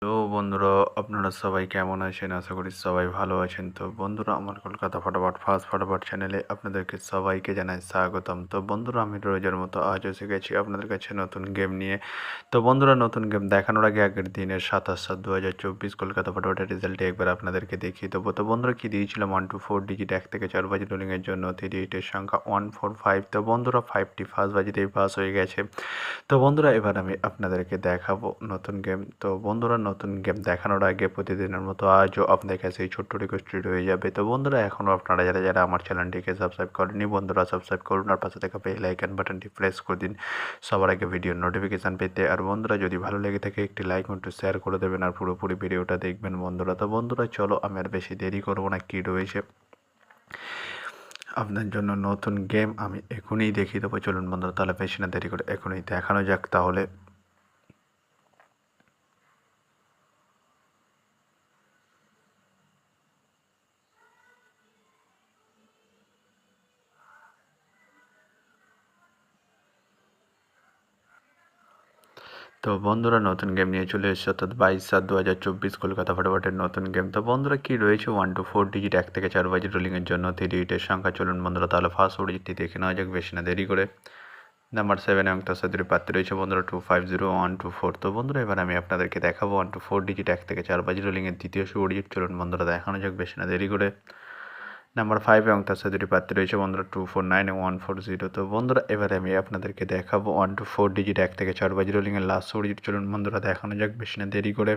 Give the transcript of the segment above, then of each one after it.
তো বন্ধুরা, আপনারা সবাই কেমন আছেন? আশা করি সবাই ভালো আছেন। তো বন্ধুরা, আমার কলকাতা ফটাফট ফার্স্ট ফটাফট চ্যানেলে আপনাদেরকে সবাইকে জানাই স্বাগতম। তো বন্ধুরা, আমি রোজের মতো আজও এসে গেছি আপনাদের কাছে নতুন গেম নিয়ে। তো বন্ধুরা, নতুন গেম দেখানোর আগে আগের দিনের 27/7/2024 কলকাতা ফটাফটের রেজাল্টে একবার আপনাদেরকে দেখিয়ে দেবো। তো বন্ধুরা, কি দিয়েছিলাম 1 to 4 ডিজিট 1 থেকে 4 বাজি রোলিংয়ের জন্য 3 সংখ্যা 145। তো বন্ধুরা, 5টি ফার্স্ট বাজিতেই পাস হয়ে গেছে। তো বন্ধুরা, এবার আমি আপনাদেরকে দেখাবো নতুন গেম। তো বন্ধুরা, নতুন গেম দেখানোর আগে প্রতিদিনের মতো আজও আপনাদের কাছে এই ছোট্ট রিকোয়েস্টটি রয়ে যাবে। তো বন্ধুরা, এখনও আপনারা যারা যারা আমার চ্যানেলটিকে সাবস্ক্রাইব করেনি, বন্ধুরা সাবস্ক্রাইব করুন আর পাশে থাকা বেল আইকন বাটনটি প্রেস করে দিন সবার আগে ভিডিওর নোটিফিকেশান পেতে। আর বন্ধুরা, যদি ভালো লেগে থাকে একটি লাইক একটু শেয়ার করে দেবেন আর পুরোপুরি ভিডিওটা দেখবেন বন্ধুরা। তো বন্ধুরা, চলো আমি আর বেশি দেরি করবো না, কী রয়েছে আপনার জন্য নতুন গেম আমি এখনই দেখিয়ে দেবো। চলুন বন্ধুরা, তাহলে বেশি না দেরি করে এখনই দেখানো যাক তাহলে। তো বন্ধুরা, নতুন গেম নিয়ে চলে এসেছে, অর্থাৎ 22/7/2024 কলকাতা ফটাফটের নতুন গেম। তো বন্ধুরা, কি রয়েছে 1 to 4 ডিজিট 1 থেকে 4 বাজি রোলিংয়ের জন্য 3 ডিজিটের সংখ্যা। চলুন বন্ধুরা, তাহলে ফার্স্ট ডিজিটটি দেখে নেওয়া যাক বেশি না দেরি করে। নাম্বার 7 এবং তার সাথে প্রার্থী রয়েছে বন্ধুরা 250124। তো বন্ধুরা, এবার আমি আপনাদেরকে দেখাবো 1 to 4 ডিজিট 1 থেকে 4 বাজি রোলিংয়ের দ্বিতীয় শুভ ডিজিট। চলুন বন্ধুরা, দেখানো যাক বেশি না দেরি করে। নাম্বার 5 এবং তার সাথে প্রার্থী রয়েছে বন্ধুরা 249 এবং 140। তো বন্ধুরা, এবারে আমি আপনাদেরকে দেখাবো 1 to 4 ডিজিট 1 থেকে 4 বাজি রোলিংয়ের লাস্ট ডিজিট। চলুন বন্ধুরা, দেখানো যাক বেশি না দেরি করে।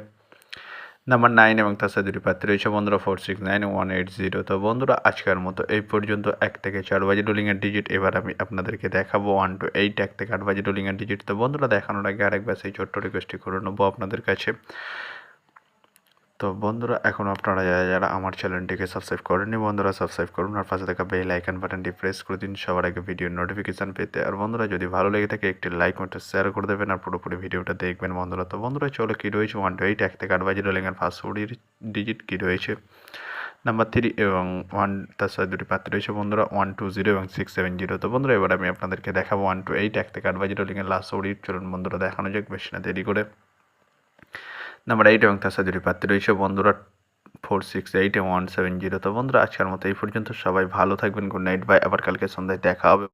নাম্বার 9 এবং তার সাথে প্রার্থী রয়েছে বন্ধুরা 469 এবং 180। তো বন্ধুরা, আজকের মতো এই পর্যন্ত 1 থেকে 4 বাজি রোলিংয়ের ডিজিট। এবার আমি আপনাদেরকে দেখাবো 1 to 8 1 থেকে 8 বাজি রোলিংয়ের ডিজিট। তো বন্ধুরা, দেখানোর আগে আরেকবার সেই ছোট্ট রিকোয়েস্টটি করে নেবো আপনাদের কাছে। তো বন্ধুরা, এখনও আপনারা যারা যারা আমার চ্যানেলটিকে সাবস্ক্রাইব করেননি, বন্ধুরা সাবস্ক্রাইব করুন আর পাশে থাকা বেল আইকন বাটনটি প্রেস করে দিন সবার আগে ভিডিওর নোটিফিকেশান পেতে। আর বন্ধুরা, যদি ভালো লেগে থাকে একটি লাইক একটা শেয়ার করে দেবেন আর পুরোপুরি ভিডিওটা দেখবেন বন্ধুরা। তো বন্ধুরা, চলো কী রয়েছে 1 to 8 1 থেকে 8 বাজি রোলিংয়ের ফার্স্ট ডিজিট কী রয়েছে। নাম্বার 3 এবং 1 তার সাথে দুটি প্রার্থী রয়েছে বন্ধুরা 120 এবং 670। তো বন্ধুরা, এবার আমি আপনাদেরকে দেখাবো 1 to 8 1 থেকে 8 বাজি রোলিংয়ের লাস্ট ডিজিট। চলুন বন্ধুরা, দেখানো যাক বেশি না দেরি করে। নাম্বার 8 এবং তার সাথে দুটি প্রার্থী রয়েছে বন্ধুরা 468 এবং 170। তো বন্ধুরা, আজকের মতো এই পর্যন্ত। সবাই ভালো থাকবেন। Good night, bye. আবার কালকে সন্ধ্যায় দেখা হবে।